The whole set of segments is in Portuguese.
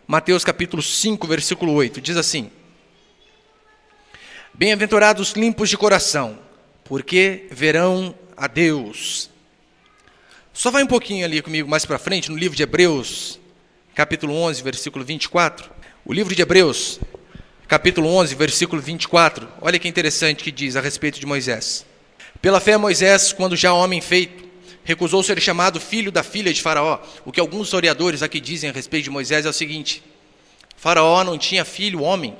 Mateus capítulo 5, versículo 8, diz assim: Bem-aventurados limpos de coração, porque verão a Deus. Só vai um pouquinho ali comigo mais para frente, no livro de Hebreus, capítulo 11, versículo 24. O livro de Hebreus, capítulo 11, versículo 24. Olha que interessante que diz a respeito de Moisés. Pela fé, Moisés, quando já homem feito, recusou ser chamado filho da filha de Faraó. O que alguns historiadores aqui dizem a respeito de Moisés é o seguinte: Faraó não tinha filho homem,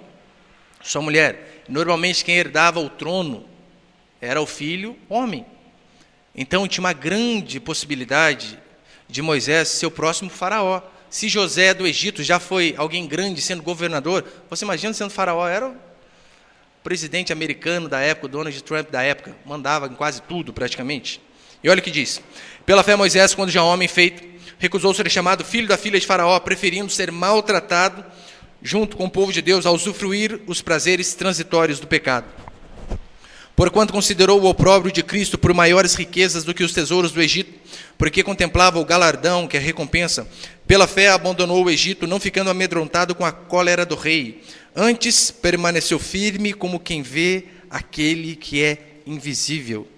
só mulher. Normalmente quem herdava o trono era o filho homem. Então tinha uma grande possibilidade de Moisés ser o próximo Faraó. Se José do Egito já foi alguém grande sendo governador, você imagina sendo Faraó? Era o presidente americano da época, o Donald Trump da época, mandava em quase tudo praticamente. E olha o que diz: pela fé Moisés, quando já homem feito, recusou ser chamado filho da filha de Faraó, preferindo ser maltratado junto com o povo de Deus a usufruir os prazeres transitórios do pecado. Porquanto considerou o opróbrio de Cristo por maiores riquezas do que os tesouros do Egito, porque contemplava o galardão, que é a recompensa. Pela fé abandonou o Egito, não ficando amedrontado com a cólera do rei. Antes permaneceu firme como quem vê aquele que é invisível.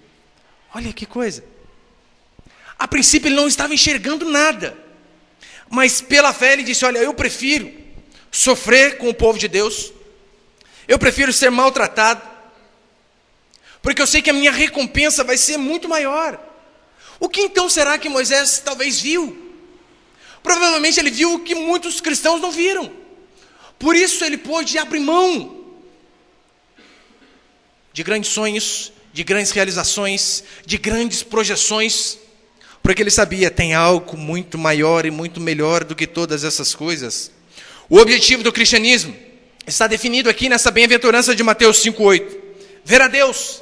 Olha que coisa. A princípio ele não estava enxergando nada, mas pela fé ele disse: olha, eu prefiro sofrer com o povo de Deus, eu prefiro ser maltratado, porque eu sei que a minha recompensa vai ser muito maior. O que então será que Moisés talvez viu? Provavelmente ele viu o que muitos cristãos não viram. Por isso ele pôde abrir mão de grandes sonhos, de grandes realizações, de grandes projeções, porque ele sabia, tem algo muito maior e muito melhor do que todas essas coisas. O objetivo do cristianismo está definido aqui nessa bem-aventurança de Mateus 5,8. Ver a Deus.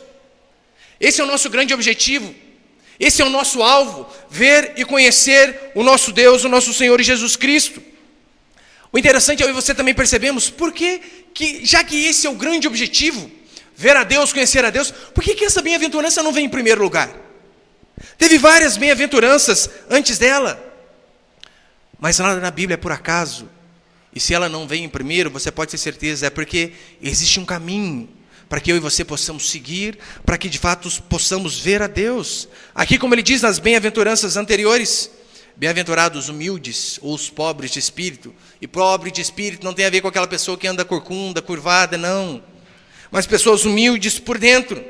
Esse é o nosso grande objetivo. Esse é o nosso alvo. Ver e conhecer o nosso Deus, o nosso Senhor Jesus Cristo. O interessante é eu e você também percebemos por que, já que esse é o grande objetivo, ver a Deus, conhecer a Deus, por que essa bem-aventurança não vem em primeiro lugar? Teve várias bem-aventuranças antes dela, mas nada na Bíblia é por acaso. E se ela não vem em primeiro, você pode ter certeza, é porque existe um caminho para que eu e você possamos seguir, para que de fato possamos ver a Deus. Aqui, como ele diz nas bem-aventuranças anteriores, bem-aventurados humildes, ou os pobres de espírito. E pobre de espírito não tem a ver com aquela pessoa que anda corcunda, curvada, não. Mas pessoas humildes por dentro.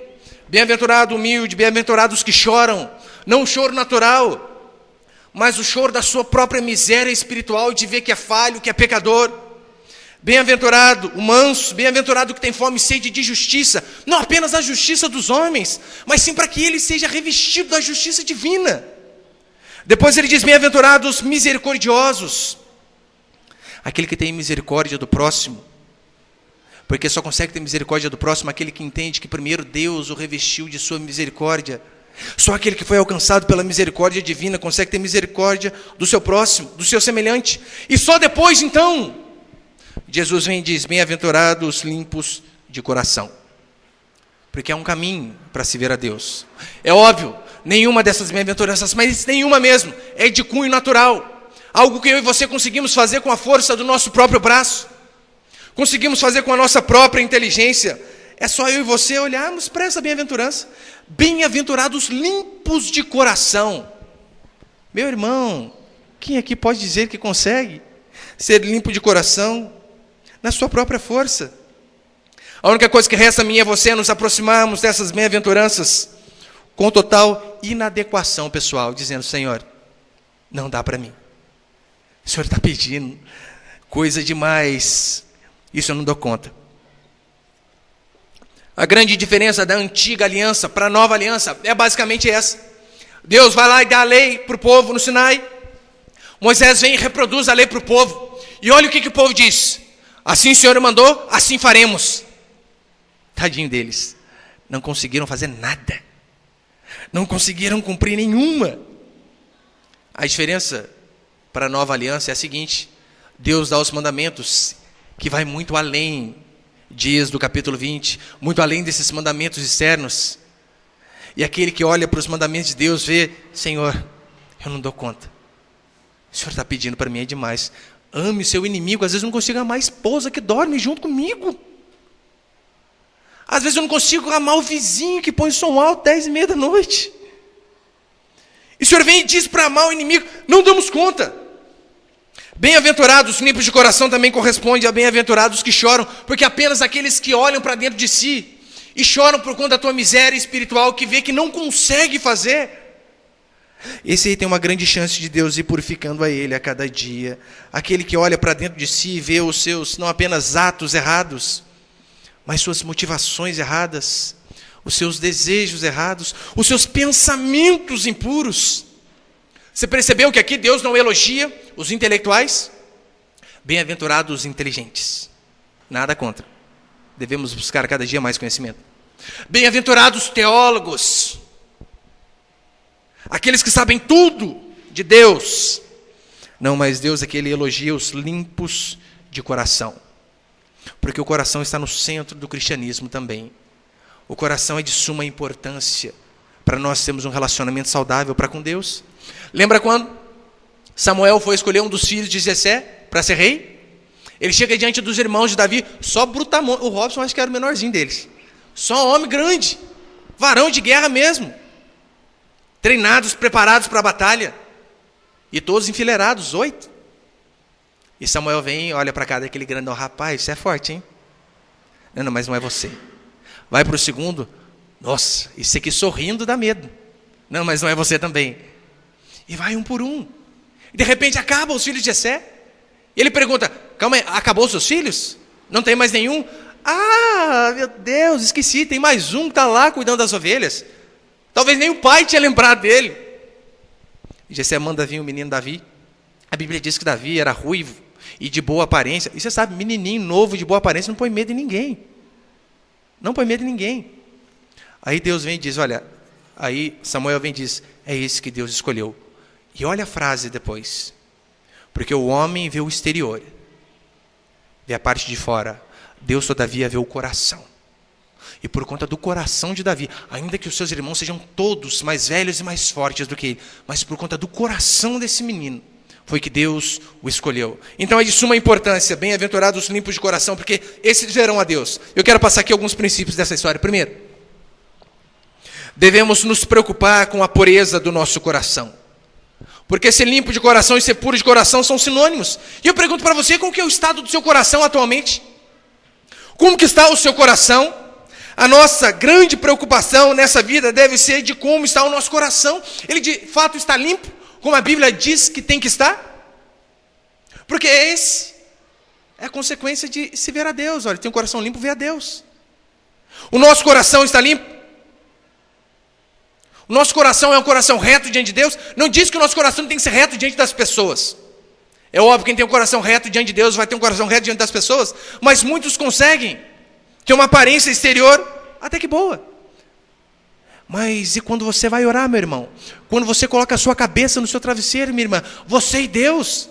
Bem-aventurado humilde, bem-aventurados que choram. Não o choro natural, mas o choro da sua própria miséria espiritual, de ver que é falho, que é pecador. Bem-aventurado o manso, bem-aventurado que tem fome e sede de justiça. Não apenas a justiça dos homens, mas sim para que ele seja revestido da justiça divina. Depois ele diz: bem-aventurados misericordiosos, aquele que tem misericórdia do próximo, porque só consegue ter misericórdia do próximo aquele que entende que primeiro Deus o revestiu de sua misericórdia. Só aquele que foi alcançado pela misericórdia divina consegue ter misericórdia do seu próximo, do seu semelhante. E só depois então Jesus vem e diz: bem-aventurados limpos de coração, porque é um caminho para se ver a Deus. É óbvio, nenhuma dessas bem-aventuranças, mas nenhuma mesmo, é de cunho natural. Algo que eu e você conseguimos fazer com a força do nosso próprio braço. Conseguimos fazer com a nossa própria inteligência. É só eu e você olharmos para essa bem-aventurança. Bem-aventurados limpos de coração. Meu irmão, quem aqui pode dizer que consegue ser limpo de coração na sua própria força? A única coisa que resta a mim e a você é nos aproximarmos dessas bem-aventuranças com total inadequação pessoal, dizendo: Senhor, não dá para mim. O Senhor está pedindo coisa demais, isso eu não dou conta. A grande diferença da antiga aliança para a nova aliança é basicamente essa. Deus vai lá e dá a lei para o povo no Sinai. Moisés vem e reproduz a lei para o povo. E olha o que o povo diz: assim o Senhor mandou, assim faremos. Tadinho deles, não conseguiram fazer nada. Não conseguiram cumprir nenhuma. A diferença para a nova aliança é a seguinte: Deus dá os mandamentos que vai muito além de Êxodo capítulo 20, muito além desses mandamentos externos. E aquele que olha para os mandamentos de Deus vê: Senhor, eu não dou conta. O Senhor está pedindo para mim é demais. Ame seu inimigo. Às vezes eu não consigo amar a esposa que dorme junto comigo. Às vezes eu não consigo amar o vizinho que põe som alto 10h30 da noite. E o Senhor vem e diz para amar o inimigo. Não damos conta. Bem-aventurados, limpos de coração também corresponde a bem-aventurados que choram, porque apenas aqueles que olham para dentro de si e choram por conta da tua miséria espiritual, que vê que não consegue fazer, esse aí tem uma grande chance de Deus ir purificando a ele a cada dia. Aquele que olha para dentro de si e vê os seus, não apenas atos errados, mas suas motivações erradas, os seus desejos errados, os seus pensamentos impuros. Você percebeu que aqui Deus não elogia os intelectuais? Bem-aventurados os inteligentes. Nada contra. Devemos buscar cada dia mais conhecimento. Bem-aventurados os teólogos. Aqueles que sabem tudo de Deus. Não, mas Deus aqui ele elogia os limpos de coração. Porque o coração está no centro do cristianismo também. O coração é de suma importância para nós termos um relacionamento saudável para com Deus. Lembra quando Samuel foi escolher um dos filhos de Jessé para ser rei? Ele chega diante dos irmãos de Davi, só brutamonte. O Robson acho que era o menorzinho deles. Só homem grande, varão de guerra mesmo. Treinados, preparados para a batalha. E todos enfileirados, 8. E Samuel vem e olha para cá daquele grandão. Rapaz, você é forte, hein? Não, mas não é você. Vai para o segundo. Nossa, esse aqui sorrindo dá medo. Não, mas não é você também. E vai um por um. E de repente acabam os filhos de Jessé. E ele pergunta, calma aí, acabou os seus filhos? Não tem mais nenhum? Ah, meu Deus, esqueci, tem mais um que está lá cuidando das ovelhas. Talvez nem o pai tinha lembrado dele. E Jessé manda vir o menino Davi. A Bíblia diz que Davi era ruivo e de boa aparência. E você sabe, menininho novo de boa aparência não põe medo em ninguém. Não põe medo em ninguém. Aí Deus vem e diz, olha, aí Samuel vem e diz, é esse que Deus escolheu. E olha a frase depois. Porque o homem vê o exterior, vê a parte de fora. Deus, todavia, vê o coração. E por conta do coração de Davi, ainda que os seus irmãos sejam todos mais velhos e mais fortes do que ele, mas por conta do coração desse menino, foi que Deus o escolheu. Então é de suma importância, bem-aventurados os limpos de coração, porque esses verão a Deus. Eu quero passar aqui alguns princípios dessa história. Primeiro, devemos nos preocupar com a pureza do nosso coração. Porque ser limpo de coração e ser puro de coração são sinônimos. E eu pergunto para você, qual que é o estado do seu coração atualmente? Como que está o seu coração? A nossa grande preocupação nessa vida deve ser de como está o nosso coração. Ele de fato está limpo, como a Bíblia diz que tem que estar? Porque esse é a consequência de se ver a Deus. Olha, tem um coração limpo, vê a Deus. O nosso coração está limpo? O nosso coração é um coração reto diante de Deus? Não diz que o nosso coração tem que ser reto diante das pessoas. É óbvio que quem tem um coração reto diante de Deus vai ter um coração reto diante das pessoas, mas muitos conseguem ter uma aparência exterior até que boa. Mas e quando você vai orar, meu irmão? Quando você coloca a sua cabeça no seu travesseiro, minha irmã, você e Deus,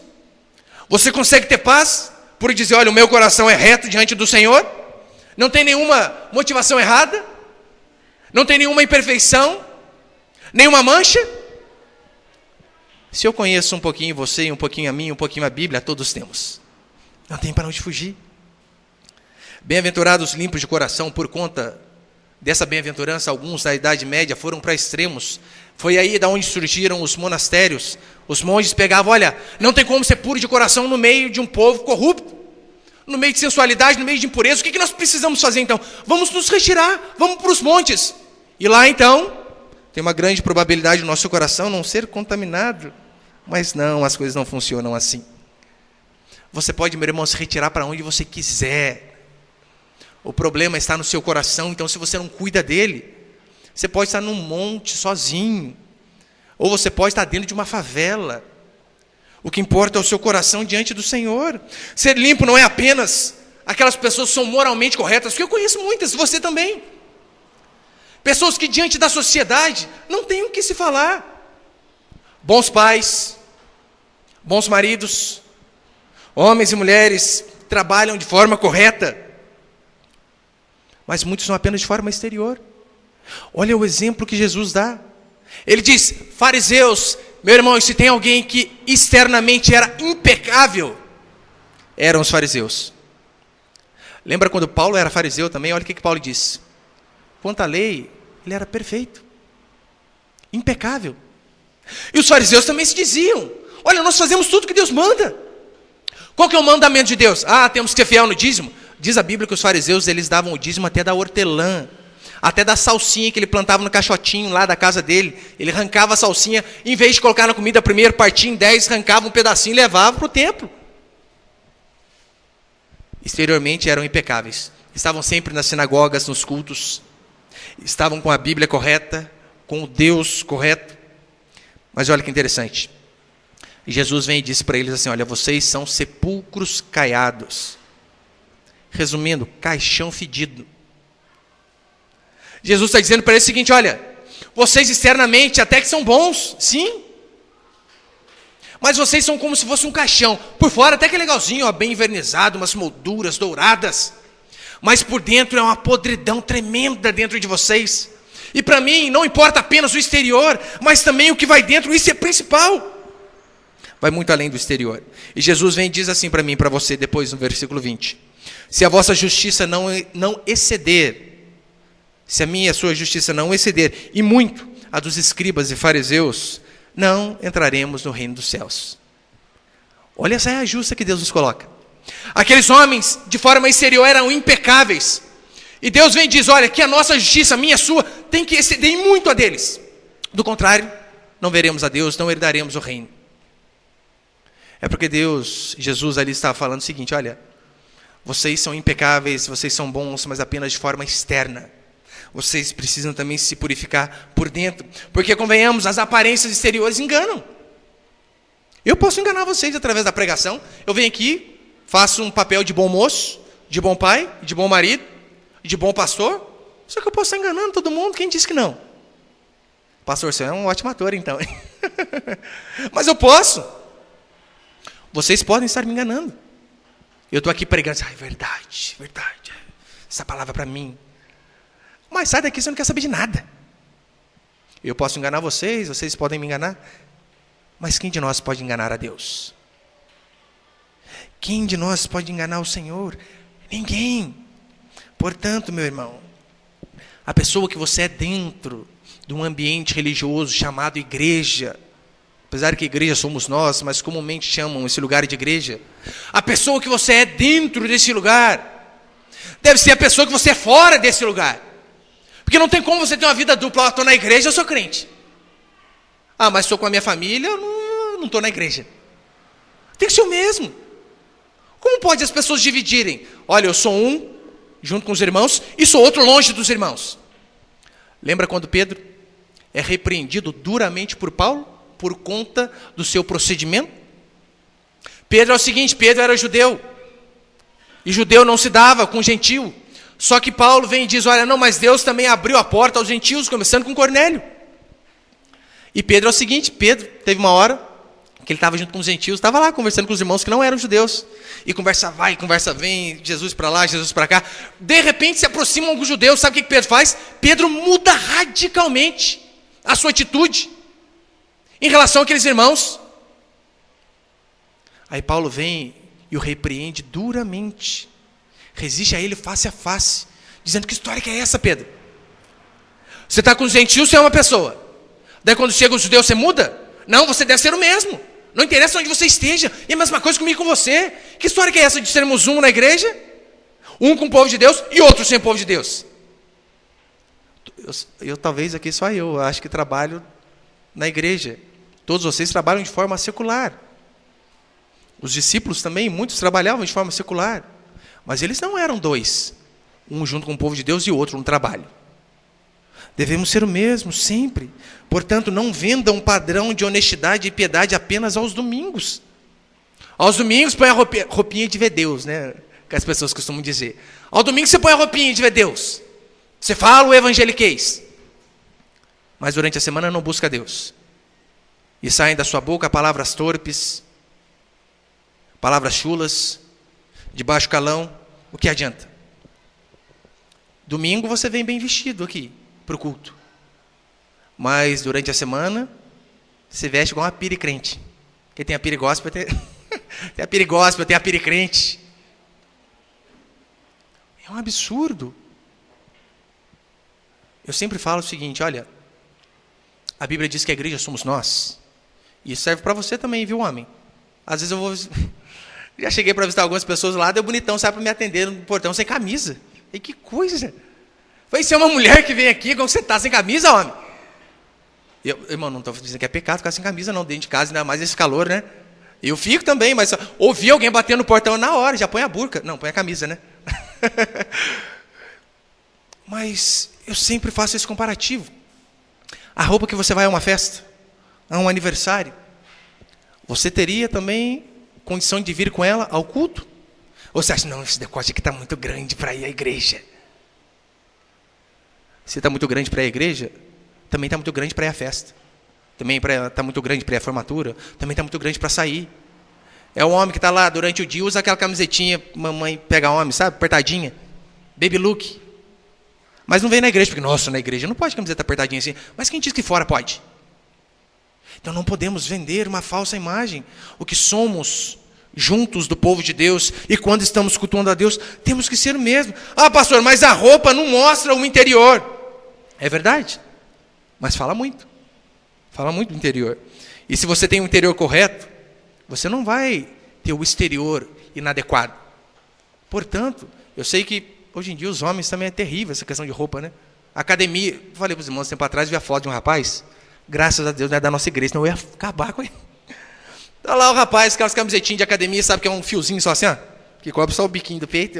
você consegue ter paz por dizer, olha, o meu coração é reto diante do Senhor? Não tem nenhuma motivação errada? Não tem nenhuma imperfeição? Nenhuma mancha? Se eu conheço um pouquinho você, um pouquinho a mim, um pouquinho a Bíblia, todos temos. Não tem para onde fugir. Bem-aventurados limpos de coração, por conta dessa bem-aventurança, alguns da Idade Média foram para extremos. Foi aí da onde surgiram os monastérios. Os monges pegavam, olha, não tem como ser puro de coração no meio de um povo corrupto, no meio de sensualidade, no meio de impureza. O que nós precisamos fazer então? Vamos nos retirar, vamos para os montes. E lá então, tem uma grande probabilidade do nosso coração não ser contaminado. Mas não, as coisas não funcionam assim. Você pode, meu irmão, se retirar para onde você quiser. O problema está no seu coração, então se você não cuida dele, você pode estar num monte sozinho. Ou você pode estar dentro de uma favela. O que importa é o seu coração diante do Senhor. Ser limpo não é apenas aquelas pessoas que são moralmente corretas, porque eu conheço muitas, você também. Pessoas que diante da sociedade não têm o que se falar. Bons pais, bons maridos, homens e mulheres trabalham de forma correta, mas muitos são apenas de forma exterior. Olha o exemplo que Jesus dá. Ele diz, fariseus, meu irmão, se tem alguém que externamente era impecável, eram os fariseus. Lembra quando Paulo era fariseu também? Olha o que Paulo disse. Quanto à lei, ele era perfeito, impecável. E os fariseus também se diziam: olha, nós fazemos tudo que Deus manda. Qual que é o mandamento de Deus? Temos que ser fiel no dízimo. Diz a Bíblia que os fariseus, eles davam o dízimo até da hortelã, até da salsinha que ele plantava no caixotinho lá da casa dele. Ele arrancava a salsinha, em vez de colocar na comida primeiro, partia em 10, arrancava um pedacinho e levava para o templo. Exteriormente eram impecáveis. Estavam sempre nas sinagogas, nos cultos. Estavam com a Bíblia correta, com o Deus correto. Mas olha que interessante. Jesus vem e diz para eles assim: olha, vocês são sepulcros caiados. Resumindo, caixão fedido. Jesus está dizendo para eles o seguinte: olha, vocês externamente até que são bons, sim. Mas vocês são como se fosse um caixão. Por fora até que é legalzinho, bem envernizado, umas molduras douradas. Mas por dentro é uma podridão tremenda dentro de vocês. E para mim não importa apenas o exterior, mas também o que vai dentro, isso é principal. Vai muito além do exterior. E Jesus vem e diz assim para mim e para você, depois no versículo 20. Se a vossa justiça não exceder, se a minha e a sua justiça não exceder, e muito a dos escribas e fariseus, não entraremos no reino dos céus. Olha essa é a justa que Deus nos coloca. Aqueles homens, de forma exterior, eram impecáveis. E Deus vem e diz: olha, que a nossa justiça, a minha e a sua, tem que exceder em muito a deles. Do contrário, não veremos a Deus, não herdaremos o reino. É porque Jesus ali estava falando o seguinte: olha, vocês são impecáveis, vocês são bons, mas apenas de forma externa. Vocês precisam também se purificar por dentro. Porque, convenhamos, as aparências exteriores enganam. Eu posso enganar vocês através da pregação. Eu venho aqui, faço um papel de bom moço, de bom pai, de bom marido, de bom pastor. Só que eu posso estar enganando todo mundo. Quem disse que não? Pastor, você é um ótimo ator, então. Mas eu posso. Vocês podem estar me enganando. Eu estou aqui pregando, verdade, essa palavra para mim. Mas sai daqui, você não quer saber de nada. Eu posso enganar vocês, vocês podem me enganar. Mas quem de nós pode enganar a Deus? Quem de nós pode enganar o Senhor? Ninguém. Portanto, meu irmão, a pessoa que você é dentro de um ambiente religioso chamado igreja, apesar que igreja somos nós, mas comumente chamam esse lugar de igreja, a pessoa que você é dentro desse lugar, deve ser a pessoa que você é fora desse lugar. Porque não tem como você ter uma vida dupla: estou na igreja, eu sou crente. Mas estou com a minha família, eu não estou na igreja. Tem que ser o mesmo. Como pode as pessoas dividirem? Olha, eu sou um junto com os irmãos e sou outro longe dos irmãos. Lembra quando Pedro é repreendido duramente por Paulo por conta do seu procedimento? Pedro é o seguinte: Pedro era judeu, e judeu não se dava com gentil. Só que Paulo vem e diz: olha, não, mas Deus também abriu a porta aos gentios, começando com Cornélio. E Pedro é o seguinte: Pedro teve uma hora que ele estava junto com os gentios, estava lá conversando com os irmãos que não eram judeus. E conversa vai, conversa vem, Jesus para lá, Jesus para cá. De repente se aproximam alguns judeus, sabe o que Pedro faz? Pedro muda radicalmente a sua atitude em relação àqueles irmãos. Aí Paulo vem e o repreende duramente. Resiste a ele face a face, dizendo: que história que é essa, Pedro? Você está com os gentios, você é uma pessoa. Daí quando chega os judeus, você muda? Não, você deve ser o mesmo. Não interessa onde você esteja. E a mesma coisa comigo e com você. Que história que é essa de sermos um na igreja? Um com o povo de Deus e outro sem o povo de Deus. Eu talvez aqui só eu acho que trabalho na igreja. Todos vocês trabalham de forma secular. Os discípulos também, muitos trabalhavam de forma secular. Mas eles não eram dois. Um junto com o povo de Deus e o outro no trabalho. Devemos ser o mesmo, sempre. Portanto, não venda um padrão de honestidade e piedade apenas aos domingos. Aos domingos põe a roupinha de ver Deus, né? Que as pessoas costumam dizer. Ao domingo você põe a roupinha de ver Deus. Você fala o evangeliquez. Mas durante a semana não busca Deus. E saem da sua boca palavras torpes, palavras chulas, de baixo calão. O que adianta? Domingo você vem bem vestido aqui para o culto. Mas durante a semana, você veste igual uma pire crente. Quem tem a pire gospel Tem a pirigóspel, tem a piricrente. É um absurdo. Eu sempre falo o seguinte, olha, a Bíblia diz que a igreja somos nós. E isso serve para você também, viu, homem? Às vezes eu vou... Já cheguei para visitar algumas pessoas lá, deu bonitão, sabe, para me atender no portão sem camisa. E que coisa! Vai ser uma mulher que vem aqui, como você está, sem camisa, homem? Irmão, não estou dizendo que é pecado ficar sem camisa, não, dentro de casa, ainda mais esse calor, né? Eu fico também, mas ouvi alguém batendo no portão na hora, já põe a burca. Não, põe a camisa, né? Mas eu sempre faço esse comparativo. A roupa que você vai a uma festa, a um aniversário, você teria também condição de vir com ela ao culto? Ou você acha, não, esse decote aqui está muito grande para ir à igreja? Se está muito grande para ir à igreja, também está muito grande para ir à festa. Também está muito grande para ir à formatura, também está muito grande para sair. É um homem que está lá durante o dia, usa aquela camisetinha, mamãe pega homem, sabe, apertadinha, baby look. Mas não vem na igreja, porque, nossa, na igreja não pode camiseta apertadinha assim. Mas quem diz que fora pode? Então não podemos vender uma falsa imagem. O que somos juntos do povo de Deus, e quando estamos cultuando a Deus, temos que ser o mesmo. Ah, pastor, mas a roupa não mostra o interior. É verdade, mas fala muito do interior. E se você tem o interior correto, você não vai ter o exterior inadequado. Portanto, eu sei que hoje em dia os homens também é terrível essa questão de roupa, né? Academia, eu falei para os irmãos tempo atrás, vi a foto de um rapaz, graças a Deus não é da nossa igreja, senão eu ia acabar com ele. Tá lá o rapaz, aquelas camisetinhas de academia, sabe que é um fiozinho só assim, ó, que cobre só o biquinho do peito.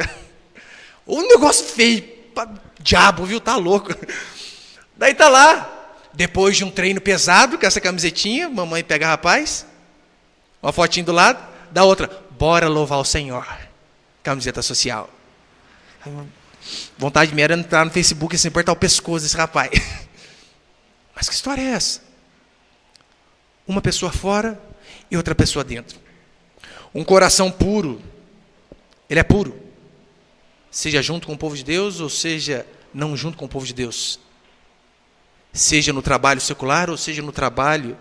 Um negócio feio, diabo, viu? Tá louco. Daí tá lá, depois de um treino pesado, com essa camisetinha, mamãe pega rapaz, uma fotinho do lado, da outra, bora louvar o Senhor. Camiseta social. Vontade minha era entrar no Facebook e assim, apertar o pescoço desse rapaz. Mas que história é essa? Uma pessoa fora e outra pessoa dentro. Um coração puro, ele é puro. Seja junto com o povo de Deus, ou seja, não junto com o povo de Deus. Seja no trabalho secular, ou seja no trabalho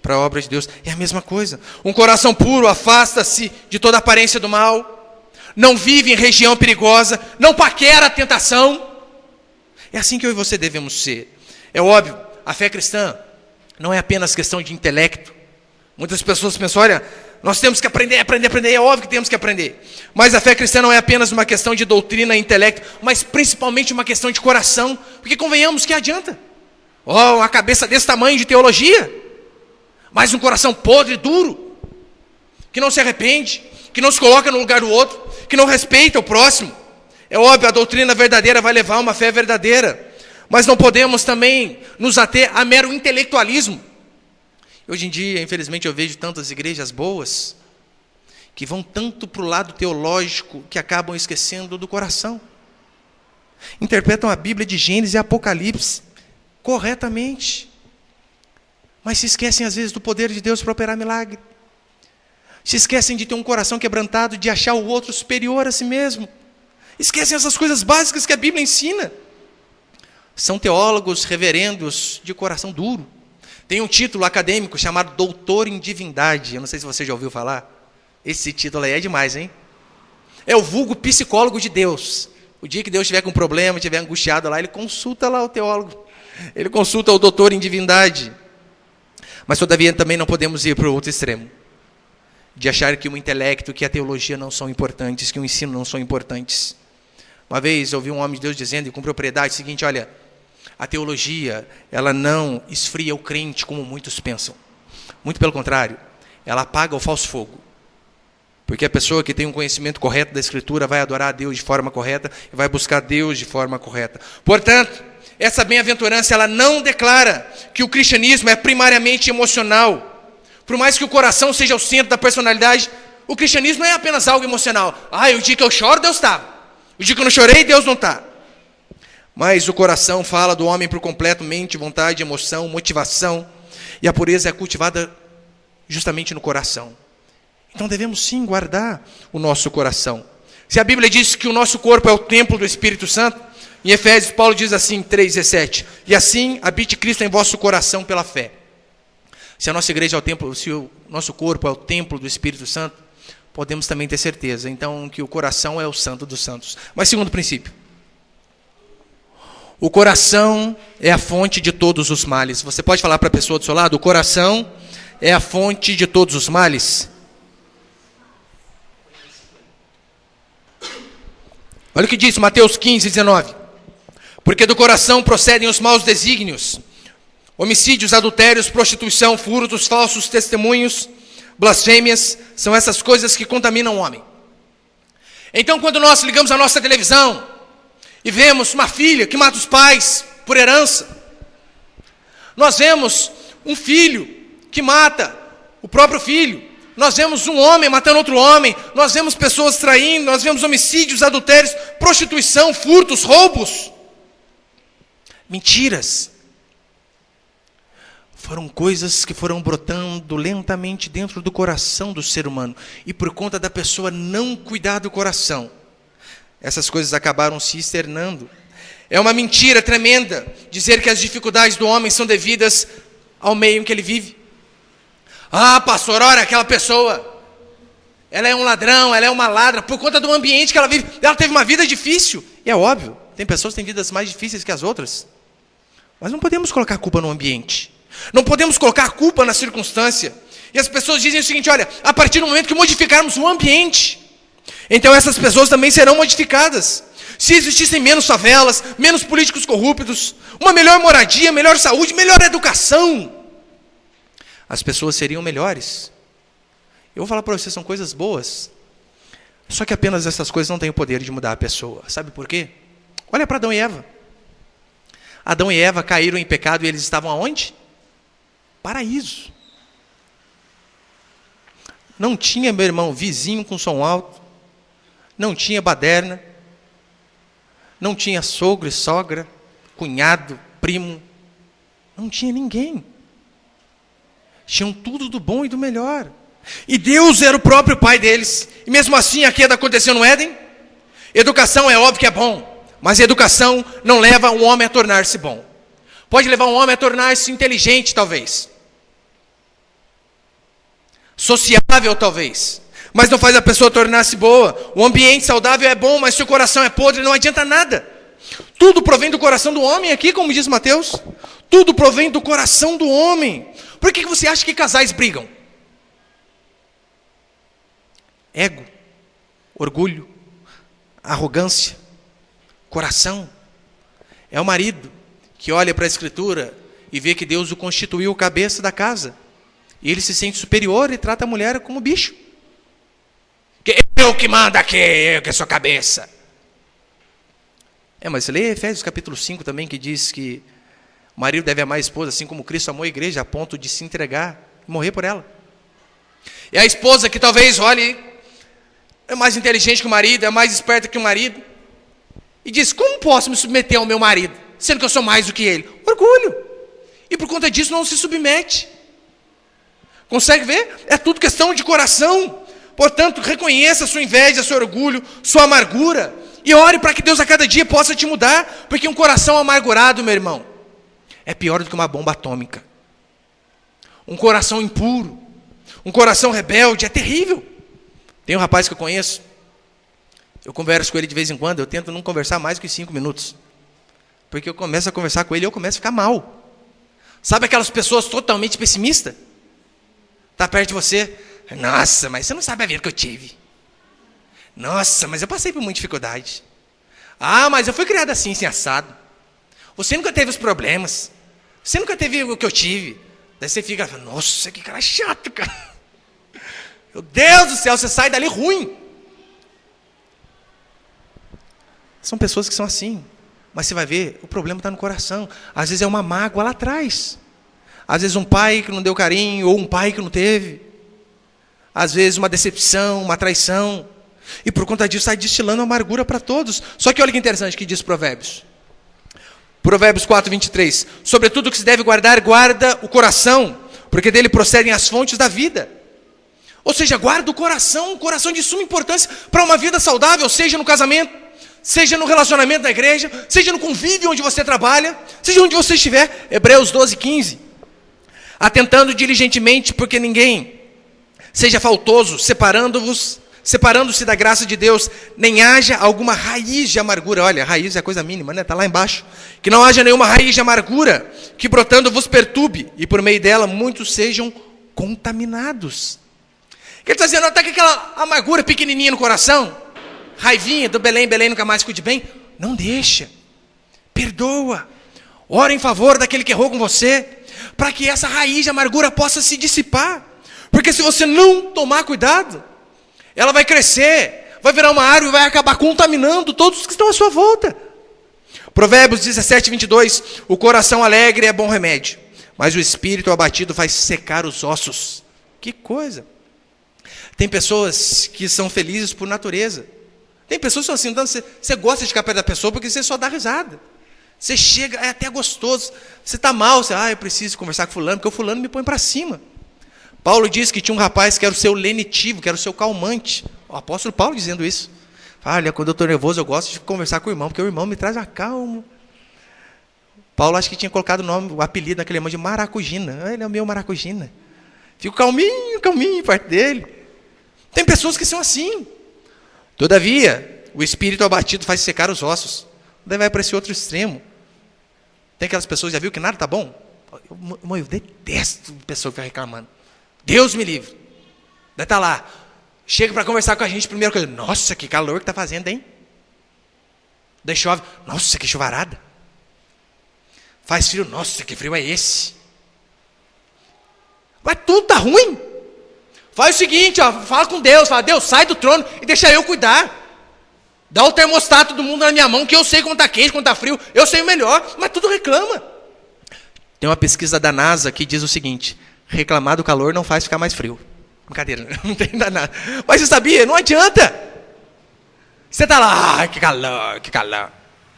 para a obra de Deus. É a mesma coisa. Um coração puro afasta-se de toda aparência do mal. Não vive em região perigosa. Não paquera a tentação. É assim que eu e você devemos ser. É óbvio, a fé cristã não é apenas questão de intelecto. Muitas pessoas pensam, olha, nós temos que aprender. É óbvio que temos que aprender. Mas a fé cristã não é apenas uma questão de doutrina e intelecto, mas principalmente uma questão de coração. Porque convenhamos que adianta. Oh, uma cabeça desse tamanho de teologia, mas um coração podre, duro, que não se arrepende, que não se coloca no lugar do outro, que não respeita o próximo. É óbvio, a doutrina verdadeira vai levar a uma fé verdadeira, mas não podemos também nos ater a mero intelectualismo. Hoje em dia, infelizmente, eu vejo tantas igrejas boas, que vão tanto para o lado teológico, que acabam esquecendo do coração. Interpretam a Bíblia de Gênesis e Apocalipse corretamente, mas se esquecem às vezes do poder de Deus para operar milagre. Se esquecem de ter um coração quebrantado, de achar o outro superior a si mesmo. Esquecem essas coisas básicas que a Bíblia ensina. São teólogos reverendos de coração duro. Tem um título acadêmico chamado Doutor em Divindade. Eu não sei se você já ouviu falar. Esse título aí é demais, hein? É o vulgo psicólogo de Deus. O dia que Deus estiver com um problema, estiver angustiado lá, ele consulta lá o teólogo. Ele consulta o doutor em divindade. Mas, todavia, também não podemos ir para o outro extremo. De achar que o intelecto, que a teologia não são importantes, que o ensino não são importantes. Uma vez eu ouvi um homem de Deus dizendo, e com propriedade, o seguinte, olha, a teologia, ela não esfria o crente como muitos pensam. Muito pelo contrário, ela apaga o falso fogo. Porque a pessoa que tem um conhecimento correto da Escritura vai adorar a Deus de forma correta e vai buscar Deus de forma correta. Portanto, essa bem-aventurança, ela não declara que o cristianismo é primariamente emocional. Por mais que o coração seja o centro da personalidade, o cristianismo não é apenas algo emocional. Ah, o dia que eu choro, Deus está. O dia que eu não chorei, Deus não está. Mas o coração fala do homem por completo, mente, vontade, emoção, motivação. E a pureza é cultivada justamente no coração. Então devemos sim guardar o nosso coração. Se a Bíblia diz que o nosso corpo é o templo do Espírito Santo, em Efésios, Paulo diz assim, 3,17, e assim habite Cristo em vosso coração pela fé. Se a nossa igreja é o templo, se o nosso corpo é o templo do Espírito Santo, podemos também ter certeza, então, que o coração é o santo dos santos. Mas segundo princípio, o coração é a fonte de todos os males. Você pode falar para a pessoa do seu lado, o coração é a fonte de todos os males? Olha o que diz Mateus 15, 19. Porque do coração procedem os maus desígnios, homicídios, adultérios, prostituição, furtos, falsos testemunhos, blasfêmias, são essas coisas que contaminam o homem. Então, quando nós ligamos a nossa televisão e vemos uma filha que mata os pais por herança, nós vemos um filho que mata o próprio filho, nós vemos um homem matando outro homem, nós vemos pessoas traindo, nós vemos homicídios, adultérios, prostituição, furtos, roubos, mentiras. Foram coisas que foram brotando lentamente dentro do coração do ser humano. E por conta da pessoa não cuidar do coração, essas coisas acabaram se externando. É uma mentira tremenda dizer que as dificuldades do homem são devidas ao meio em que ele vive. Ah, pastor, olha, aquela pessoa, ela é um ladrão, ela é uma ladra, por conta do ambiente que ela vive. Ela teve uma vida difícil. E é óbvio, tem pessoas que têm vidas mais difíceis que as outras. Mas não podemos colocar a culpa no ambiente. Não podemos colocar a culpa na circunstância. E as pessoas dizem o seguinte, olha, a partir do momento que modificarmos o ambiente, então essas pessoas também serão modificadas. Se existissem menos favelas, menos políticos corruptos, uma melhor moradia, melhor saúde, melhor educação, as pessoas seriam melhores. Eu vou falar para vocês, são coisas boas. Só que apenas essas coisas não têm o poder de mudar a pessoa. Sabe por quê? Olha para Adão e Eva. Adão e Eva caíram em pecado e eles estavam aonde? Paraíso. Não tinha, meu irmão, vizinho com som alto, não tinha baderna, não tinha sogro e sogra, cunhado, primo, não tinha ninguém. Tinham tudo do bom e do melhor. E Deus era o próprio pai deles. E mesmo assim a queda aconteceu no Éden. Educação é óbvio que é bom, mas a educação não leva um homem a tornar-se bom. Pode levar um homem a tornar-se inteligente, talvez. Sociável, talvez. Mas não faz a pessoa tornar-se boa. O ambiente saudável é bom, mas se o coração é podre, não adianta nada. Tudo provém do coração do homem aqui, como diz Mateus. Tudo provém do coração do homem. Por que você acha que casais brigam? Ego, orgulho, arrogância, coração. É o marido que olha para a Escritura e vê que Deus o constituiu o cabeça da casa. E ele se sente superior e trata a mulher como bicho. Eu que mando aqui, eu que sou cabeça. Mas lê Efésios capítulo 5 também, que diz que o marido deve amar a esposa, assim como Cristo amou a igreja, a ponto de se entregar e morrer por ela. E a esposa que talvez olhe, é mais inteligente que o marido, é mais esperta que o marido, e diz, como posso me submeter ao meu marido, sendo que eu sou mais do que ele? Orgulho. E por conta disso não se submete. Consegue ver? É tudo questão de coração. Portanto, reconheça a sua inveja, seu orgulho, sua amargura, e ore para que Deus a cada dia possa te mudar, porque um coração amargurado, meu irmão, é pior do que uma bomba atômica. Um coração impuro, um coração rebelde, é terrível. Tem um rapaz que eu conheço, eu converso com ele de vez em quando, eu tento não conversar mais que 5 minutos, porque eu começo a conversar com ele e eu começo a ficar mal. Sabe aquelas pessoas totalmente pessimistas? Está perto de você, nossa, mas você não sabe a vida que eu tive. Nossa, mas eu passei por muita dificuldade. Ah, mas eu fui criado assim, assim, assado. Você nunca teve os problemas. Você nunca teve o que eu tive. Daí você fica, nossa, que cara chato, cara. Meu Deus do céu, você sai dali ruim. São pessoas que são assim. Mas você vai ver, o problema está no coração. Às vezes é uma mágoa lá atrás. Às vezes um pai que não deu carinho, ou um pai que não teve. Às vezes uma decepção, uma traição. E por conta disso está destilando amargura para todos. Só que olha que interessante que diz Provérbios. Provérbios 4, 23. Sobretudo o que se deve guardar, guarda o coração, porque dele procedem as fontes da vida. Ou seja, guarda o coração, um coração de suma importância para uma vida saudável, seja no casamento, seja no relacionamento da igreja, seja no convívio onde você trabalha, seja onde você estiver. Hebreus 12, 15. Atentando diligentemente, porque ninguém seja faltoso, separando-vos separando-se da graça de Deus, nem haja alguma raiz de amargura. Olha, raiz é coisa mínima, né? Está lá embaixo. Que não haja nenhuma raiz de amargura, que brotando vos perturbe, e por meio dela muitos sejam contaminados. Ele está dizendo, está com aquela amargura pequenininha no coração, raivinha do Belém, Belém nunca mais cuide bem. Não deixa, perdoa, ora em favor daquele que errou com você, para que essa raiz de amargura possa se dissipar. Porque se você não tomar cuidado, ela vai crescer, vai virar uma árvore e vai acabar contaminando todos os que estão à sua volta. Provérbios 17, 22, o coração alegre é bom remédio, mas o espírito abatido faz secar os ossos. Que coisa! Tem pessoas que são felizes por natureza. Tem pessoas que são assim, então você gosta de ficar perto da pessoa porque você só dá risada. Você chega, é até gostoso. Você está mal, eu preciso conversar com fulano, porque o fulano me põe para cima. Paulo disse que tinha um rapaz que era o seu lenitivo, que era o seu calmante. O apóstolo Paulo dizendo isso. Olha, quando eu estou nervoso, eu gosto de conversar com o irmão, porque o irmão me traz a calma. Paulo acho que tinha colocado o apelido daquele irmão de Maracujina. Ele é o meu Maracujina. Fico calminho perto dele. Tem pessoas que são assim. Todavia, o espírito abatido faz secar os ossos. Daí vai para esse outro extremo. Tem aquelas pessoas, já viu que nada está bom? Eu detesto pessoa que fica reclamando. Deus me livre. Daí está lá. Chega para conversar com a gente, primeira coisa. Nossa, que calor que está fazendo, hein? Daí chove. Nossa, que chuvarada. Faz frio. Nossa, que frio é esse? Mas tudo está ruim. Faz o seguinte, fala com Deus. Fala, Deus, sai do trono e deixa eu cuidar. Dá o termostato do mundo na minha mão, que eu sei quando está quente, quando está frio. Eu sei o melhor, mas tudo reclama. Tem uma pesquisa da NASA que diz o seguinte: reclamar do calor não faz ficar mais frio. Brincadeira, não tem nada. Mas você sabia? Não adianta. Você está lá, que calor, que calor.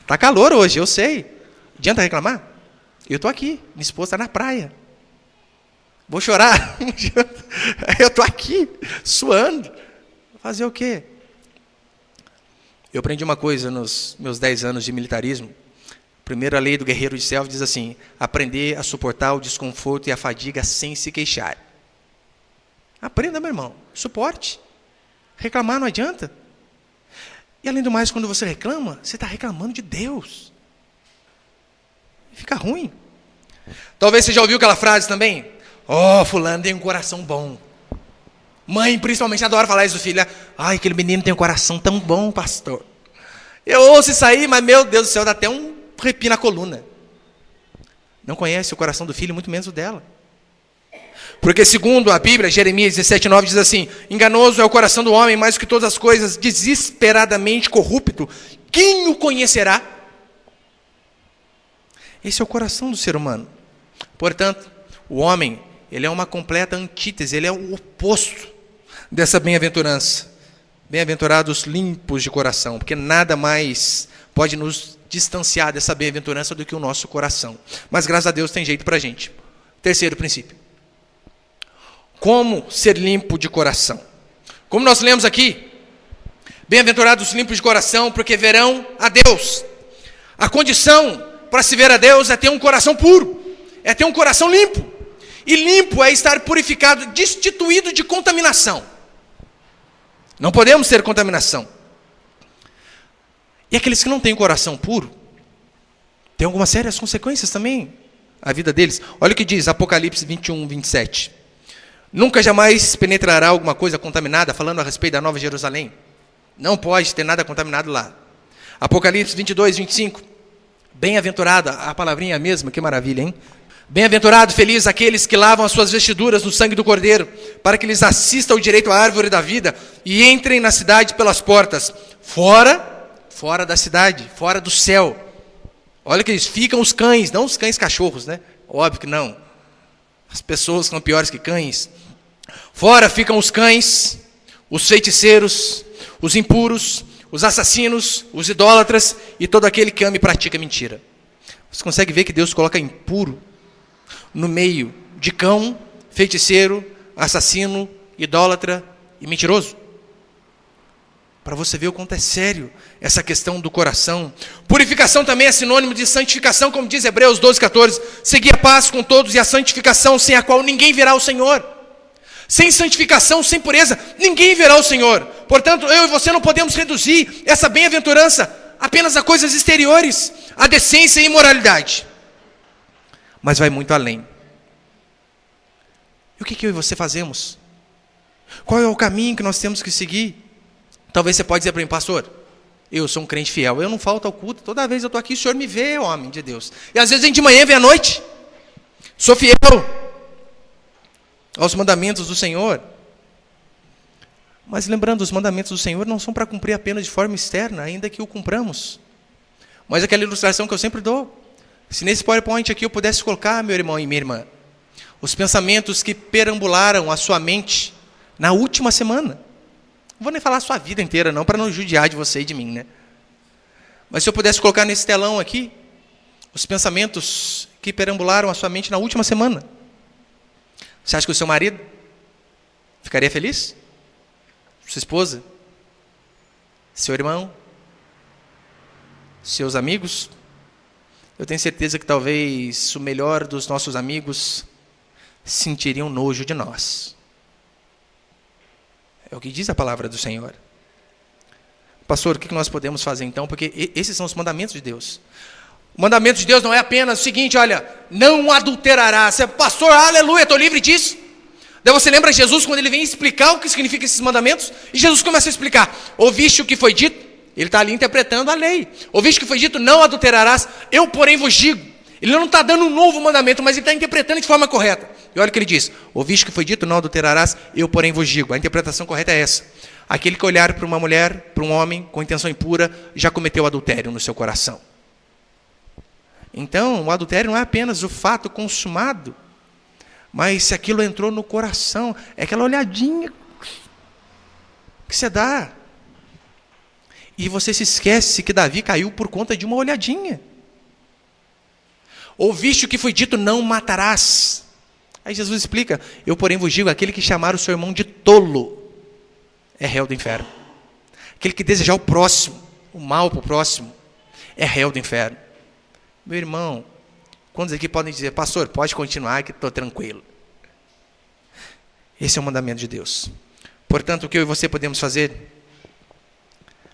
Está calor hoje, eu sei. Adianta reclamar? Eu estou aqui, minha esposa está na praia. Vou chorar? Eu estou aqui, suando. Fazer o quê? Eu aprendi uma coisa nos meus 10 anos de militarismo. A primeira lei do guerreiro de selva diz assim: aprender a suportar o desconforto e a fadiga sem se queixar. Aprenda, meu irmão, suporte. Reclamar não adianta. E além do mais, quando você reclama, você está reclamando de Deus. Fica ruim. Talvez você já ouviu aquela frase também: fulano tem um coração bom. Mãe, principalmente, adora falar isso do filho. Ai, aquele menino tem um coração tão bom, pastor. Eu ouço isso aí, mas, meu Deus do céu, dá até um arrepio na coluna. Não conhece o coração do filho, muito menos o dela. Porque, segundo a Bíblia, Jeremias 17:9 diz assim: enganoso é o coração do homem, mais do que todas as coisas, desesperadamente corrupto. Quem o conhecerá? Esse é o coração do ser humano. Portanto, o homem, ele é uma completa antítese, ele é o oposto dessa bem-aventurança. Bem-aventurados limpos de coração, porque nada mais pode nos distanciar dessa bem-aventurança do que o nosso coração. Mas graças a Deus tem jeito para a gente. Terceiro princípio: como ser limpo de coração. Como nós lemos aqui, bem-aventurados limpos de coração, porque verão a Deus. A condição para se ver a Deus é ter um coração puro, é ter um coração limpo. E limpo é estar purificado, destituído de contaminação. Não podemos ter contaminação. E aqueles que não têm o coração puro, tem algumas sérias consequências também a vida deles. Olha o que diz Apocalipse 21, 27. Nunca jamais penetrará alguma coisa contaminada, falando a respeito da Nova Jerusalém. Não pode ter nada contaminado lá. Apocalipse 22, 25. Bem-aventurada, a palavrinha é a mesma, que maravilha, hein? Bem-aventurado, feliz aqueles que lavam as suas vestiduras no sangue do Cordeiro, para que lhes assista o direito à árvore da vida e entrem na cidade pelas portas, fora da cidade, fora do céu. Olha que eles ficam os cães, não os cães cachorros, né? Óbvio que não. As pessoas são piores que cães. Fora ficam os cães, os feiticeiros, os impuros, os assassinos, os idólatras e todo aquele que ama e pratica mentira. Você consegue ver que Deus coloca impuro no meio de cão, feiticeiro, assassino, idólatra e mentiroso? Para você ver o quanto é sério essa questão do coração. Purificação também é sinônimo de santificação, como diz Hebreus 12, 14. Segui a paz com todos e a santificação, sem a qual ninguém verá o Senhor. Sem santificação, sem pureza, ninguém verá o Senhor. Portanto, eu e você não podemos reduzir essa bem-aventurança apenas a coisas exteriores, a decência e a imoralidade. Mas vai muito além. E o que eu e você fazemos? Qual é o caminho que nós temos que seguir? Talvez você pode dizer para mim, pastor, eu sou um crente fiel, eu não falto ao culto, toda vez eu estou aqui, o Senhor me vê, homem de Deus. E às vezes vem de manhã, vem à noite. Sou fiel aos mandamentos do Senhor. Mas lembrando, os mandamentos do Senhor não são para cumprir apenas de forma externa, ainda que o cumpramos. Mas aquela ilustração que eu sempre dou, se nesse PowerPoint aqui eu pudesse colocar, meu irmão e minha irmã, os pensamentos que perambularam a sua mente na última semana. Não vou nem falar a sua vida inteira não, para não judiar de você e de mim, né? Mas se eu pudesse colocar nesse telão aqui, os pensamentos que perambularam a sua mente na última semana. Você acha que o seu marido ficaria feliz? Sua esposa? Seu irmão? Seus amigos? Eu tenho certeza que talvez o melhor dos nossos amigos sentiriam nojo de nós. É o que diz a palavra do Senhor. Pastor, o que nós podemos fazer então? Porque esses são os mandamentos de Deus. O mandamento de Deus não é apenas o seguinte, olha, não adulterarás. Você, pastor, aleluia, estou livre disso. Daí você lembra Jesus quando ele vem explicar o que significa esses mandamentos? E Jesus começa a explicar. Ouviste o que foi dito? Ele está ali interpretando a lei. Ouviste o que foi dito? Não adulterarás. Eu, porém, vos digo. Ele não está dando um novo mandamento, mas ele está interpretando de forma correta. E olha o que ele diz. Ouviste o que foi dito? Não adulterarás. Eu, porém, vos digo. A interpretação correta é essa. Aquele que olhar para uma mulher, para um homem, com intenção impura, já cometeu adultério no seu coração. Então, o adultério não é apenas o fato consumado, mas se aquilo entrou no coração, é aquela olhadinha que você dá. E você se esquece que Davi caiu por conta de uma olhadinha. Ouviste o que foi dito, não matarás. Aí Jesus explica, eu porém vos digo, aquele que chamar o seu irmão de tolo, é réu do inferno. Aquele que desejar o próximo, o mal para o próximo, é réu do inferno. Meu irmão, quantos aqui podem dizer, pastor, pode continuar que estou tranquilo. Esse é o mandamento de Deus. Portanto, o que eu e você podemos fazer?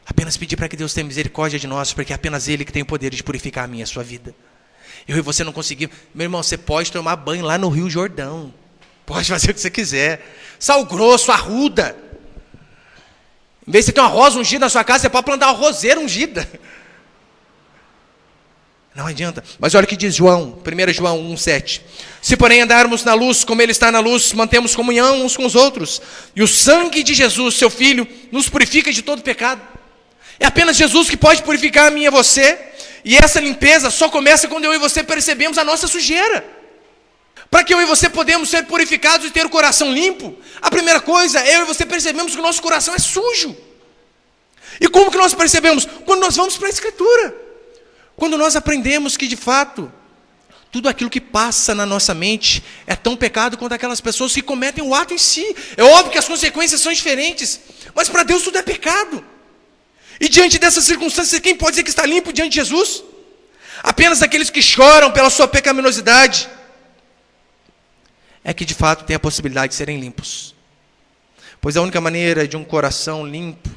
Apenas pedir para que Deus tenha misericórdia de nós, porque é apenas Ele que tem o poder de purificar a minha e a sua vida. Eu e você não conseguimos. Meu irmão, você pode tomar banho lá no Rio Jordão. Pode fazer o que você quiser. Sal grosso, arruda. Em vez de você ter uma rosa ungida na sua casa, você pode plantar uma roseira ungida. Não adianta. Mas olha o que diz João, 1 João 1,7. Se porém andarmos na luz, como Ele está na luz, mantemos comunhão uns com os outros. E o sangue de Jesus, seu Filho, nos purifica de todo pecado. É apenas Jesus que pode purificar a mim e a você. E essa limpeza só começa quando eu e você percebemos a nossa sujeira. Para que eu e você podemos ser purificados e ter o coração limpo, a primeira coisa é eu e você percebemos que o nosso coração é sujo. E como que nós percebemos? Quando nós vamos para a Escritura. Quando nós aprendemos que, de fato, tudo aquilo que passa na nossa mente é tão pecado quanto aquelas pessoas que cometem o ato em si. É óbvio que as consequências são diferentes, mas para Deus tudo é pecado. E diante dessas circunstâncias, quem pode dizer que está limpo diante de Jesus? Apenas aqueles que choram pela sua pecaminosidade é que, de fato, têm a possibilidade de serem limpos. Pois a única maneira de um coração limpo,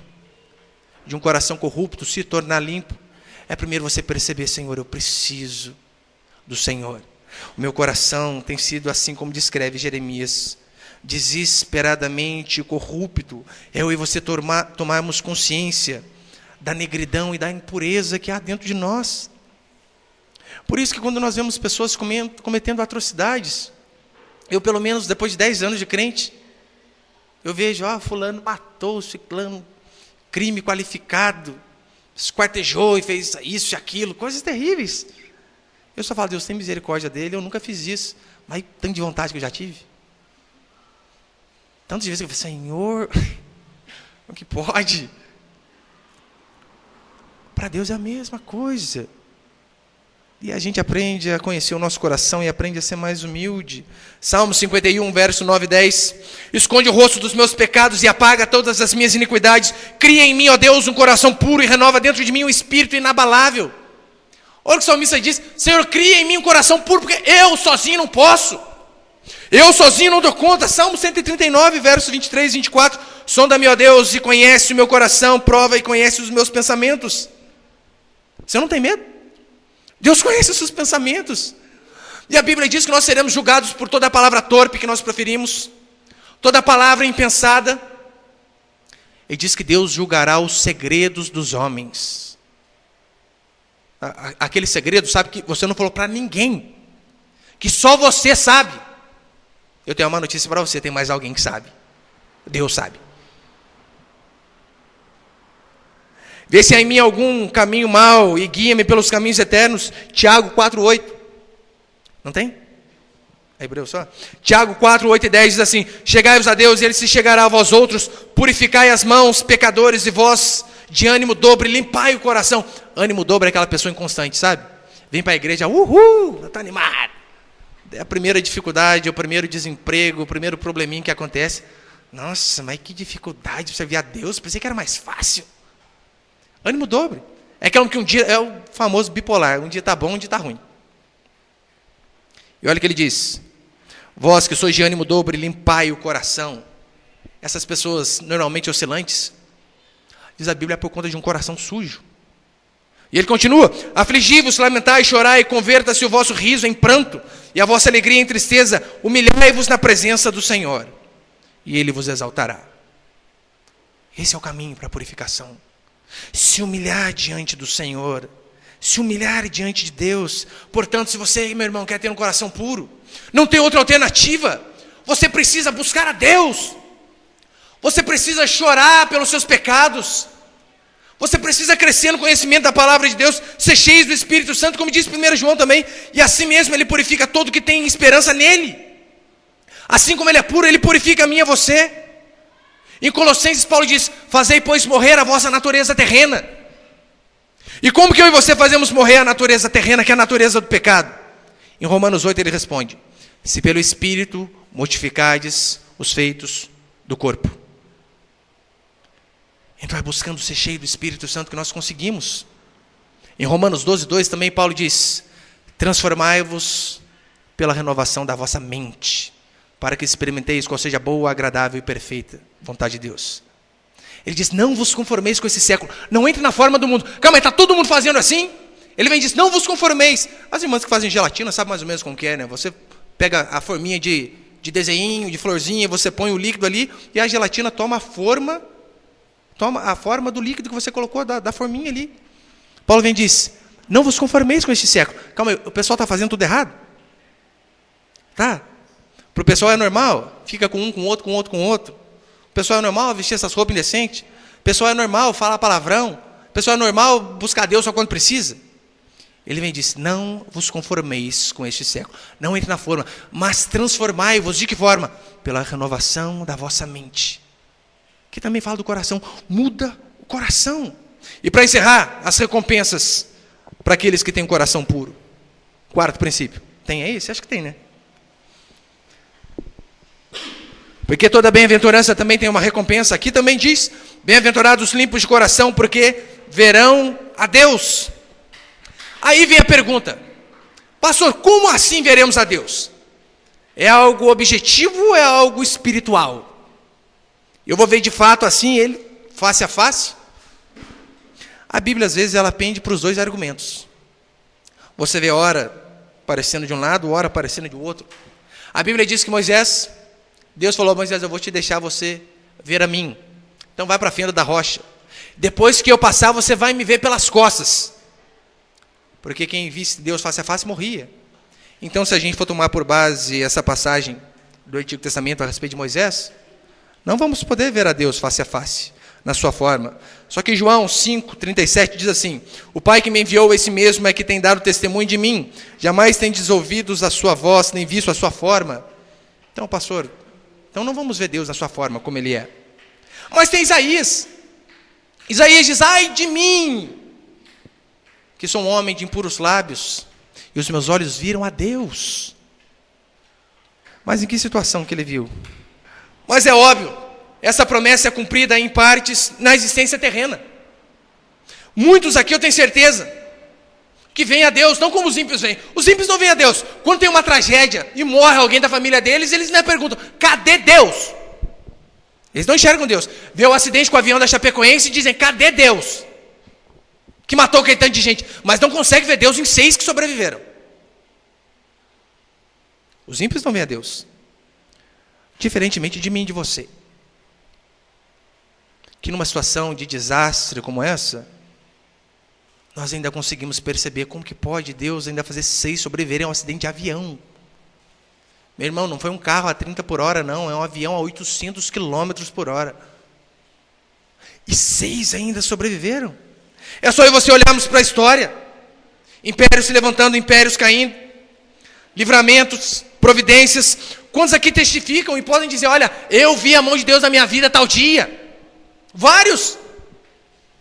de um coração corrupto se tornar limpo, é primeiro você perceber, Senhor, eu preciso do Senhor. O meu coração tem sido assim como descreve Jeremias, desesperadamente corrupto. Eu e você tomarmos consciência da negridão e da impureza que há dentro de nós. Por isso que quando nós vemos pessoas cometendo atrocidades, eu pelo menos depois de 10 anos de crente, eu vejo, fulano matou, ciclano, crime qualificado, esquartejou e fez isso e aquilo, coisas terríveis. Eu só falo, Deus tem misericórdia dele, eu nunca fiz isso, mas tanto de vontade que eu já tive. Tantas vezes que eu falei, Senhor, o que pode? Para Deus é a mesma coisa. E a gente aprende a conhecer o nosso coração e aprende a ser mais humilde. Salmo 51, verso 9 e 10. Esconde o rosto dos meus pecados e apaga todas as minhas iniquidades. Cria em mim, ó Deus, um coração puro e renova dentro de mim um espírito inabalável. Olha o que o salmista diz. Senhor, cria em mim um coração puro, porque eu sozinho não posso. Eu sozinho não dou conta. Salmo 139, verso 23 e 24. Sonda-me, ó Deus, e conhece o meu coração, prova e conhece os meus pensamentos. Você não tem medo? Deus conhece os seus pensamentos. E a Bíblia diz que nós seremos julgados por toda a palavra torpe que nós proferimos, toda a palavra impensada. Ele diz que Deus julgará os segredos dos homens. Aquele segredo, sabe, que você não falou para ninguém, que só você sabe. Eu tenho uma notícia para você, tem mais alguém que sabe. Deus sabe. Vê se há em mim algum caminho mau e guia-me pelos caminhos eternos. Tiago 4:8. Não tem? É Hebreu só? Tiago 4:8 e 10 diz assim: chegai-vos a Deus e Ele se chegará a vós outros. Purificai as mãos, pecadores, e vós de ânimo dobre, limpai o coração. Ânimo dobre é aquela pessoa inconstante, sabe? Vem para a igreja, está animado. É a primeira dificuldade, o primeiro desemprego, o primeiro probleminha que acontece. Nossa, mas que dificuldade para servir a Deus, pensei que era mais fácil. Ânimo dobre. É aquele que um dia, é o famoso bipolar, um dia está bom, um dia está ruim. E olha o que ele diz: vós que sois de ânimo dobre, limpai o coração. Essas pessoas normalmente oscilantes, diz a Bíblia, é por conta de um coração sujo. E ele continua: afligi-vos, lamentai, chorai, converta-se o vosso riso em pranto, e a vossa alegria em tristeza, humilhai-vos na presença do Senhor, e Ele vos exaltará. Esse é o caminho para a purificação. Se humilhar diante do Senhor, se humilhar diante de Deus. Portanto, se você, meu irmão, quer ter um coração puro, não tem outra alternativa, você precisa buscar a Deus, você precisa chorar pelos seus pecados, você precisa crescer no conhecimento da palavra de Deus, ser cheio do Espírito Santo, como diz 1 João também, e assim mesmo Ele purifica todo que tem esperança nele. Assim como Ele é puro, Ele purifica a mim e a você. Em Colossenses, Paulo diz: fazei, pois, morrer a vossa natureza terrena. E como que eu e você fazemos morrer a natureza terrena, que é a natureza do pecado? Em Romanos 8 ele responde: se pelo Espírito mortificardes os feitos do corpo. Então é buscando ser cheio do Espírito Santo que nós conseguimos. Em Romanos 12:2 também Paulo diz: transformai-vos pela renovação da vossa mente, para que experimenteis qual seja a boa, agradável e perfeita vontade de Deus. Ele diz: não vos conformeis com esse século, não entre na forma do mundo. Calma aí, está todo mundo fazendo assim? Ele vem e diz: não vos conformeis. As irmãs que fazem gelatina sabem mais ou menos como que é, né? Você pega a forminha de desenho, de florzinha, você põe o líquido ali, e a gelatina toma a forma do líquido que você colocou, da forminha ali. Paulo vem e diz: não vos conformeis com este século. Calma aí, o pessoal está fazendo tudo errado? Tá? Para o pessoal é normal, fica com um, com outro, com outro, com outro. O pessoal é normal vestir essas roupas indecentes. O pessoal é normal falar palavrão. O pessoal é normal buscar Deus só quando precisa. Ele vem e diz: não vos conformeis com este século. Não entre na forma, mas transformai-vos. De que forma? Pela renovação da vossa mente. Que também fala do coração. Muda o coração. E para encerrar, as recompensas para aqueles que têm um coração puro. Quarto princípio. Tem aí? Você acha que tem, né? Porque toda bem-aventurança também tem uma recompensa. Aqui também diz: bem-aventurados limpos de coração, porque verão a Deus. Aí vem a pergunta: pastor, como assim veremos a Deus? É algo objetivo ou é algo espiritual? Eu vou ver de fato assim Ele, face a face? A Bíblia às vezes ela pende para os dois argumentos. Você vê ora aparecendo de um lado, ora aparecendo de outro. A Bíblia diz que Deus falou: Moisés, eu vou te deixar você ver a mim. Então vai para a fenda da rocha. Depois que eu passar, você vai me ver pelas costas. Porque quem visse Deus face a face morria. Então, se a gente for tomar por base essa passagem do Antigo Testamento a respeito de Moisés, não vamos poder ver a Deus face a face, na sua forma. Só que João 5:37 diz assim: o Pai que me enviou, esse mesmo é que tem dado testemunho de mim. Jamais tendes ouvido a sua voz, nem visto a sua forma. Então, pastor, então não vamos ver Deus na sua forma, como Ele é. Mas tem Isaías. Isaías diz: ai de mim, que sou um homem de impuros lábios, e os meus olhos viram a Deus. Mas em que situação que ele viu? Mas é óbvio, essa promessa é cumprida em partes na existência terrena. Muitos aqui eu tenho certeza, que vêm a Deus, não como os ímpios vêm. Os ímpios não vêm a Deus. Quando tem uma tragédia e morre alguém da família deles, eles não perguntam, cadê Deus? Eles não enxergam Deus. Vê o acidente com o avião da Chapecoense e dizem, cadê Deus? Que matou aquele tanto de gente. Mas não consegue ver Deus em 6 que sobreviveram. Os ímpios não veem a Deus. Diferentemente de mim e de você. Que numa situação de desastre como essa, nós ainda conseguimos perceber como que pode Deus ainda fazer 6 sobreviverem a um acidente de avião. Meu irmão, não foi um carro a 30 por hora, não. É um avião a 800 quilômetros por hora. E 6 ainda sobreviveram. É só eu e você olharmos para a história. Impérios se levantando, impérios caindo. Livramentos, providências. Quantos aqui testificam e podem dizer, olha, eu vi a mão de Deus na minha vida tal dia. Vários.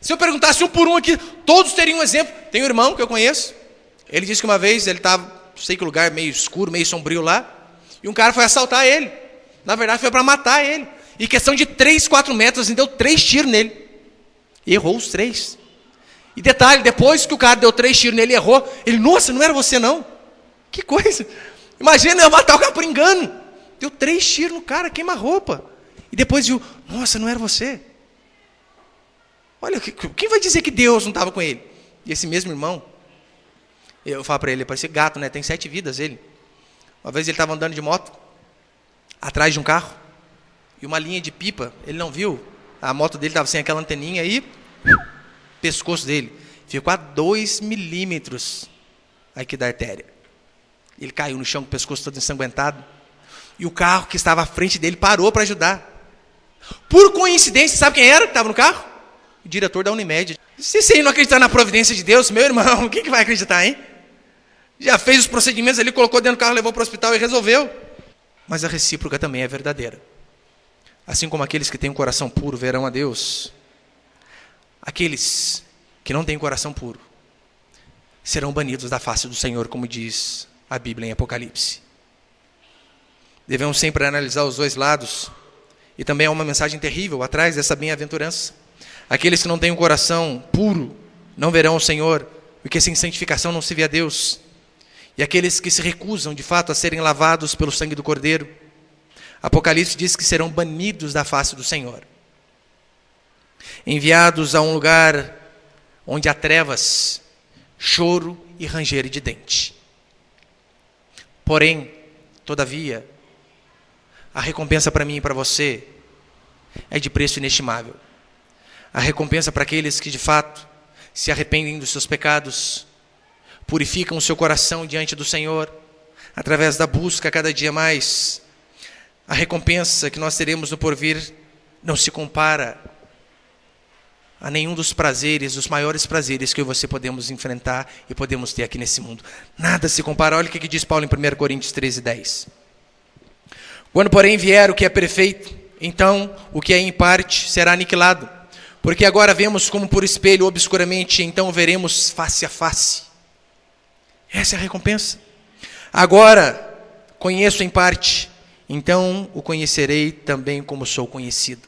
Se eu perguntasse um por um aqui, todos teriam um exemplo. Tem um irmão que eu conheço. Ele disse que uma vez ele estava, não sei que lugar, meio escuro, meio sombrio lá. E um cara foi assaltar ele. Na verdade, foi para matar ele. E questão de 3, 4 metros, e deu 3 tiros nele. E errou os 3. E detalhe, depois que o cara deu 3 tiros nele e errou, ele, nossa, não era você não. Que coisa. Imagina eu matar o cara por engano. Deu 3 tiros no cara, queima-roupa. E depois viu, nossa, não era você. Olha, quem vai dizer que Deus não estava com ele? E esse mesmo irmão, eu falo para ele, parecia gato, né? Tem 7 vidas ele. Uma vez ele estava andando de moto, atrás de um carro, e uma linha de pipa, ele não viu, a moto dele estava sem aquela anteninha aí, pescoço dele, ficou a 2 milímetros aqui da artéria. Ele caiu no chão com o pescoço todo ensanguentado, e o carro que estava à frente dele parou para ajudar. Por coincidência, sabe quem era que estava no carro? O diretor da Unimed. Se você não acreditar na providência de Deus, meu irmão, quem que vai acreditar, hein? Já fez os procedimentos ali, colocou dentro do carro, levou para o hospital e resolveu. Mas a recíproca também é verdadeira. Assim como aqueles que têm um coração puro verão a Deus, aqueles que não têm coração puro serão banidos da face do Senhor, como diz a Bíblia em Apocalipse. Devemos sempre analisar os 2 lados. E também há uma mensagem terrível atrás dessa bem-aventurança. Aqueles que não têm um coração puro não verão o Senhor, porque sem santificação não se vê a Deus. E aqueles que se recusam, de fato, a serem lavados pelo sangue do Cordeiro, Apocalipse diz que serão banidos da face do Senhor. Enviados a um lugar onde há trevas, choro e ranger de dente. Porém, todavia, a recompensa para mim e para você é de preço inestimável. A recompensa para aqueles que, de fato, se arrependem dos seus pecados, purificam o seu coração diante do Senhor, através da busca cada dia mais. A recompensa que nós teremos no porvir não se compara a nenhum dos prazeres, os maiores prazeres que eu e você podemos enfrentar e podemos ter aqui nesse mundo. Nada se compara. Olha o que diz Paulo em 1 Coríntios 13:10. Quando, porém, vier o que é perfeito, então o que é em parte será aniquilado. Porque agora vemos como por espelho obscuramente, então veremos face a face. Essa é a recompensa. Agora conheço em parte, então o conhecerei também como sou conhecido.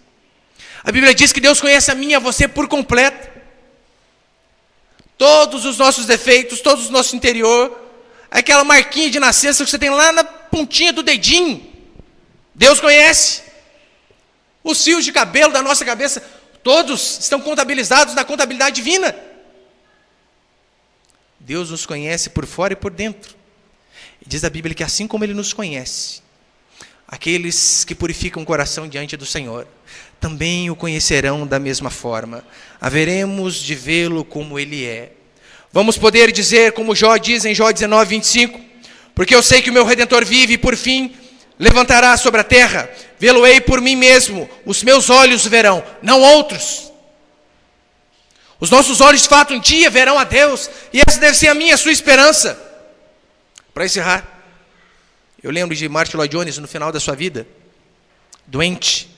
A Bíblia diz que Deus conhece a mim e a você por completo. Todos os nossos defeitos, todo o nosso interior, aquela marquinha de nascença que você tem lá na pontinha do dedinho. Deus conhece. Os fios de cabelo da nossa cabeça, todos estão contabilizados na contabilidade divina. Deus nos conhece por fora e por dentro. E diz a Bíblia que assim como Ele nos conhece, aqueles que purificam o coração diante do Senhor, também o conhecerão da mesma forma. Haveremos de vê-lo como Ele é. Vamos poder dizer, como Jó diz em Jó 19:25, porque eu sei que o meu Redentor vive e por fim levantará sobre a terra, vê-lo-ei por mim mesmo, os meus olhos verão, não outros. Os nossos olhos de fato um dia verão a Deus, e essa deve ser a minha e a sua esperança. Para encerrar, eu lembro de Martin Lloyd Jones no final da sua vida, doente.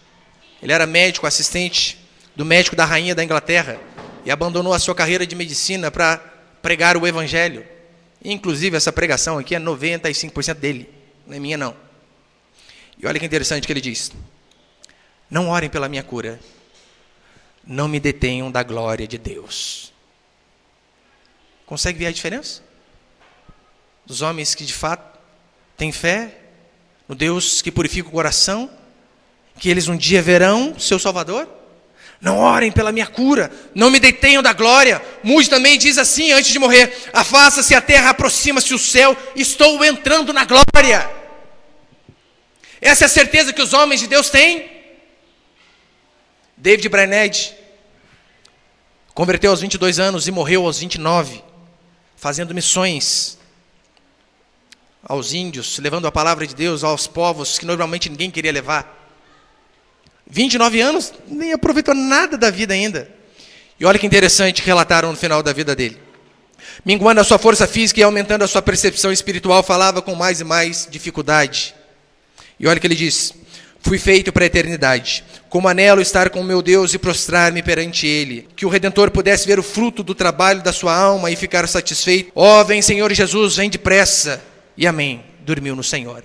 Ele era médico, assistente do médico da rainha da Inglaterra, e abandonou a sua carreira de medicina para pregar o evangelho. Inclusive essa pregação aqui é 95% dele, não é minha não. E olha que interessante que ele diz: não orem pela minha cura, não me detenham da glória de Deus. Consegue ver a diferença? Dos homens que de fato têm fé no Deus que purifica o coração, que eles um dia verão seu Salvador? Não orem pela minha cura, não me detenham da glória. Moody também diz assim antes de morrer: afasta-se a terra, aproxima-se o céu, estou entrando na glória. Essa é a certeza que os homens de Deus têm. David Brainerd converteu aos 22 anos e morreu aos 29, fazendo missões aos índios, levando a palavra de Deus aos povos que normalmente ninguém queria levar. 29 anos, nem aproveitou nada da vida ainda. E olha que interessante, relataram no final da vida dele. Minguando a sua força física e aumentando a sua percepção espiritual, falava com mais e mais dificuldade. E olha o que ele diz: fui feito para a eternidade, como anelo estar com o meu Deus e prostrar-me perante Ele, que o Redentor pudesse ver o fruto do trabalho da sua alma e ficar satisfeito. Ó, vem Senhor Jesus, vem depressa. E amém, dormiu no Senhor.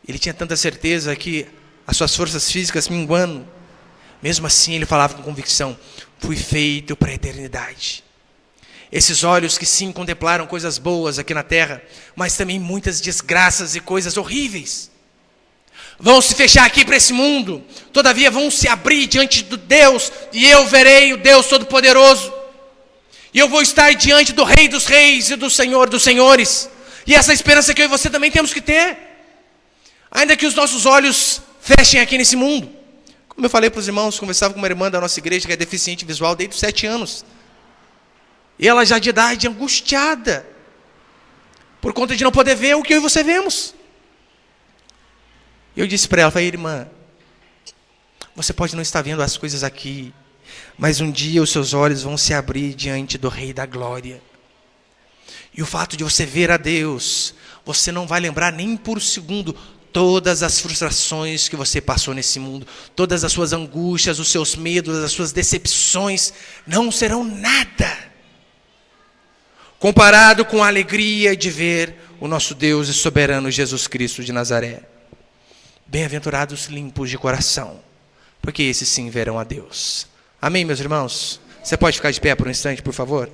Ele tinha tanta certeza que as suas forças físicas minguando, mesmo assim ele falava com convicção: fui feito para a eternidade. Esses olhos que sim contemplaram coisas boas aqui na terra, mas também muitas desgraças e coisas horríveis, vão se fechar aqui para esse mundo, todavia vão se abrir diante de Deus, e eu verei o Deus Todo-Poderoso, e eu vou estar diante do Rei dos Reis e do Senhor dos Senhores. E essa esperança que eu e você também temos que ter, ainda que os nossos olhos fechem aqui nesse mundo. Como eu falei para os irmãos, conversava com uma irmã da nossa igreja que é deficiente visual desde os 7 anos, e ela já de idade angustiada, por conta de não poder ver o que eu e você vemos. Eu disse para ela, falei: irmã, você pode não estar vendo as coisas aqui, mas um dia os seus olhos vão se abrir diante do Rei da Glória. E o fato de você ver a Deus, você não vai lembrar nem por um segundo todas as frustrações que você passou nesse mundo, todas as suas angústias, os seus medos, as suas decepções, não serão nada comparado com a alegria de ver o nosso Deus e soberano Jesus Cristo de Nazaré. Bem-aventurados limpos de coração, porque esses sim verão a Deus. Amém, meus irmãos? Você pode ficar de pé por um instante, por favor?